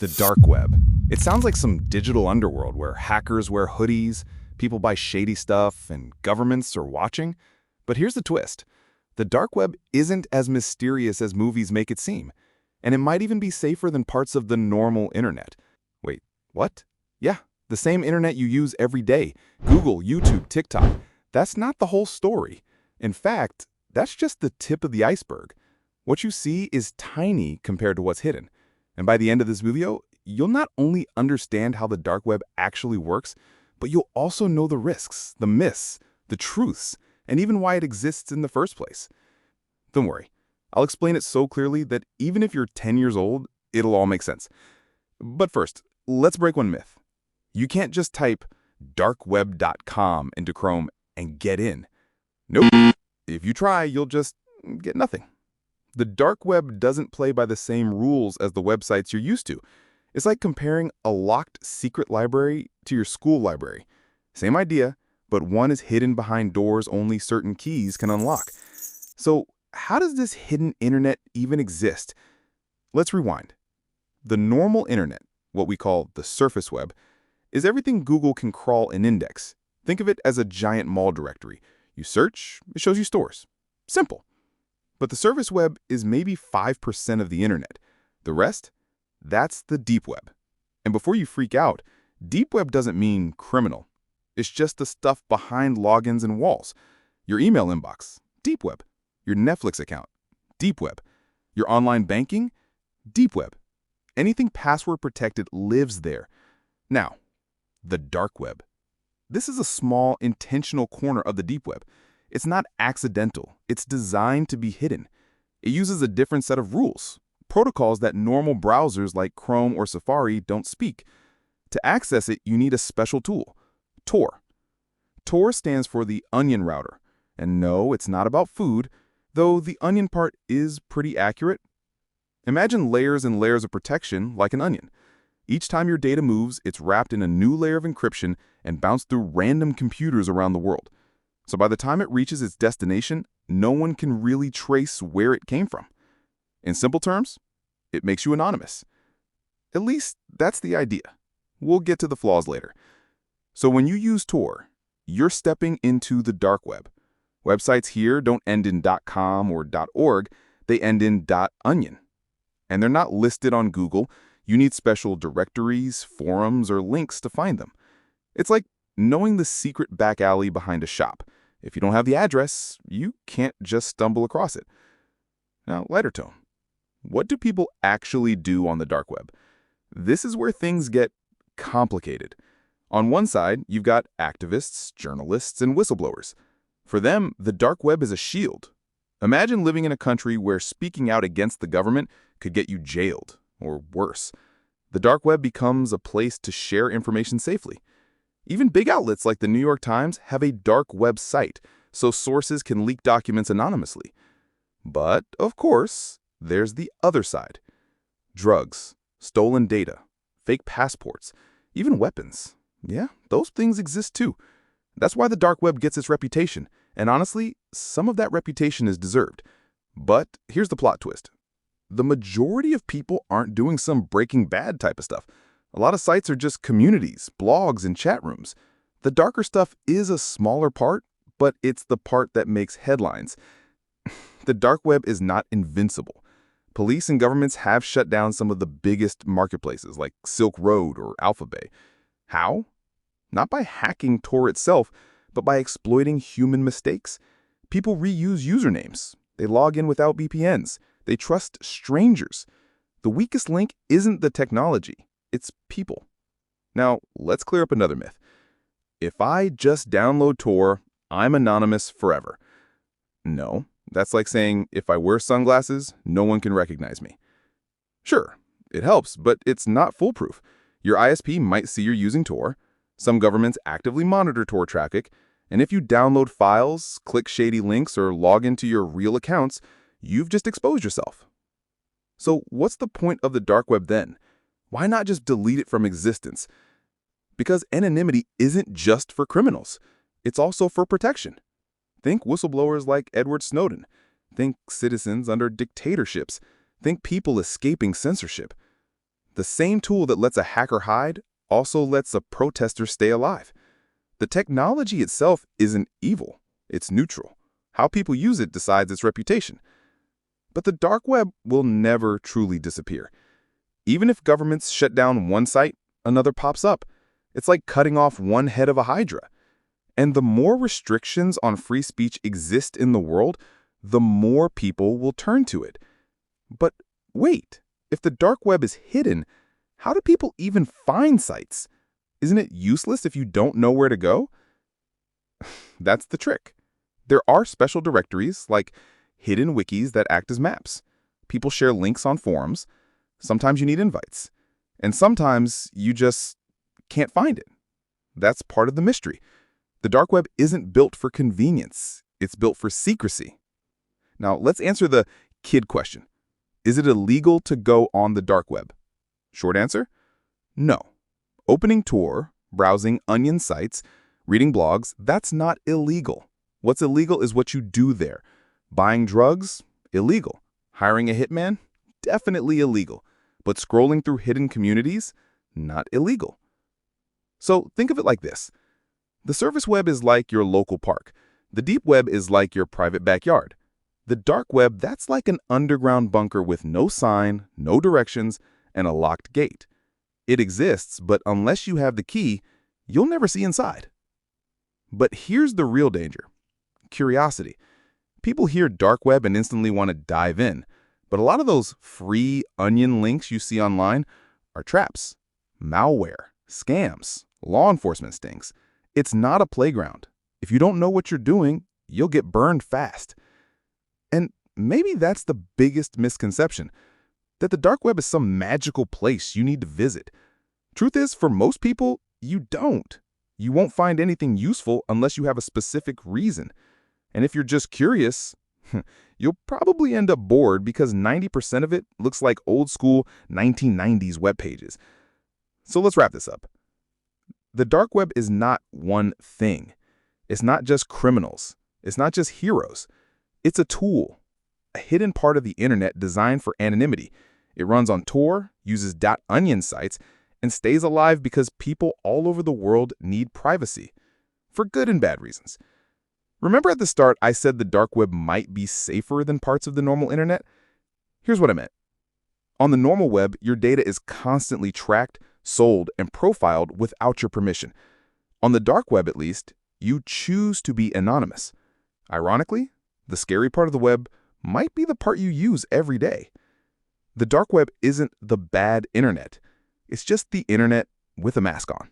The dark web. It sounds like some digital underworld where hackers wear hoodies, people buy shady stuff, and governments are watching. But here's the twist. The dark web isn't as mysterious as movies make it seem, and it might even be safer than parts of the normal internet. Wait, what? Yeah, the same internet you use every day. Google, YouTube, TikTok. That's not the whole story. In fact, that's just the tip of the iceberg. What you see is tiny compared to what's hidden. And by the end of this video, you'll not only understand how the dark web actually works, but you'll also know the risks, the myths, the truths, and even why it exists in the first place. Don't worry, I'll explain it so clearly that even if you're 10 years old, it'll all make sense. But first, let's break one myth. You can't just type darkweb.com into Chrome and get in. Nope. If you try, you'll just get nothing. The dark web doesn't play by the same rules as the websites you're used to. It's like comparing a locked secret library to your school library. Same idea, but one is hidden behind doors only certain keys can unlock. So how does this hidden internet even exist? Let's rewind. The normal internet, what we call the surface web, is everything Google can crawl and index. Think of it as a giant mall directory. You search, it shows you stores. Simple. But the surface web is maybe 5% of the internet. The rest? That's the deep web. And before you freak out, deep web doesn't mean criminal. It's just the stuff behind logins and walls. Your email inbox, deep web. Your Netflix account, deep web. Your online banking, deep web. Anything password protected lives there. Now, the dark web. This is a small, intentional corner of the deep web. It's not accidental. It's designed to be hidden. It uses a different set of rules, protocols that normal browsers like Chrome or Safari don't speak. To access it, you need a special tool, Tor. Tor stands for the onion router. And no, it's not about food, though the onion part is pretty accurate. Imagine layers and layers of protection like an onion. Each time your data moves, it's wrapped in a new layer of encryption and bounced through random computers around the world. So by the time it reaches its destination, no one can really trace where it came from. In simple terms, it makes you anonymous. At least that's the idea. We'll get to the flaws later. So when you use Tor, you're stepping into the dark web. Websites here don't end in .com or .org, they end in .onion. And they're not listed on Google. You need special directories, forums, or links to find them. It's like knowing the secret back alley behind a shop. If you don't have the address, you can't just stumble across it. Now, lighter tone. What do people actually do on the dark web? This is where things get complicated. On one side, you've got activists, journalists, and whistleblowers. For them, the dark web is a shield. Imagine living in a country where speaking out against the government could get you jailed, or worse. The dark web becomes a place to share information safely. Even big outlets like the New York Times have a dark web site, so sources can leak documents anonymously. But, of course, there's the other side. Drugs, stolen data, fake passports, even weapons. Yeah, those things exist too. That's why the dark web gets its reputation, and honestly, some of that reputation is deserved. But here's the plot twist. The majority of people aren't doing some Breaking Bad type of stuff. A lot of sites are just communities, blogs, and chat rooms. The darker stuff is a smaller part, but it's the part that makes headlines. The dark web is not invincible. Police and governments have shut down some of the biggest marketplaces like Silk Road or Alphabay. How? Not by hacking Tor itself, but by exploiting human mistakes. People reuse usernames. They log in without VPNs. They trust strangers. The weakest link isn't the technology. It's people. Now, let's clear up another myth. If I just download Tor, I'm anonymous forever. No, that's like saying if I wear sunglasses, no one can recognize me. Sure, it helps, but it's not foolproof. Your ISP might see you're using Tor. Some governments actively monitor Tor traffic, and if you download files, click shady links, or log into your real accounts, you've just exposed yourself. So what's the point of the dark web then? Why not just delete it from existence? Because anonymity isn't just for criminals. It's also for protection. Think whistleblowers like Edward Snowden. Think citizens under dictatorships. Think people escaping censorship. The same tool that lets a hacker hide also lets a protester stay alive. The technology itself isn't evil. It's neutral. How people use it decides its reputation. But the dark web will never truly disappear. Even if governments shut down one site, another pops up. It's like cutting off one head of a hydra. And the more restrictions on free speech exist in the world, the more people will turn to it. But wait, if the dark web is hidden, how do people even find sites? Isn't it useless if you don't know where to go? That's the trick. There are special directories like hidden wikis that act as maps. People share links on forums. Sometimes you need invites. And sometimes you just can't find it. That's part of the mystery. The dark web isn't built for convenience. It's built for secrecy. Now, let's answer the kid question. Is it illegal to go on the dark web? Short answer, no. Opening Tor, browsing Onion sites, reading blogs, that's not illegal. What's illegal is what you do there. Buying drugs? Illegal. Hiring a hitman? Definitely illegal. But scrolling through hidden communities? Not illegal. So think of it like this. The surface web is like your local park. The deep web is like your private backyard. The dark web, that's like an underground bunker with no sign, no directions, and a locked gate. It exists, but unless you have the key, you'll never see inside. But here's the real danger. Curiosity. People hear dark web and instantly want to dive in. But a lot of those free onion links you see online are traps, malware, scams, law enforcement stings. It's not a playground. If you don't know what you're doing, you'll get burned fast. And maybe that's the biggest misconception, that the dark web is some magical place you need to visit. Truth is, for most people, you don't. You won't find anything useful unless you have a specific reason. And if you're just curious, you'll probably end up bored because 90% of it looks like old school 1990s web pages. So let's wrap this up. The dark web is not one thing. It's not just criminals. It's not just heroes. It's a tool, a hidden part of the internet designed for anonymity. It runs on Tor, uses .onion sites, and stays alive because people all over the world need privacy, for good and bad reasons. Remember at the start I said the dark web might be safer than parts of the normal internet? Here's what I meant. On the normal web, your data is constantly tracked, sold, and profiled without your permission. On the dark web, at least, you choose to be anonymous. Ironically, the scary part of the web might be the part you use every day. The dark web isn't the bad internet. It's just the internet with a mask on.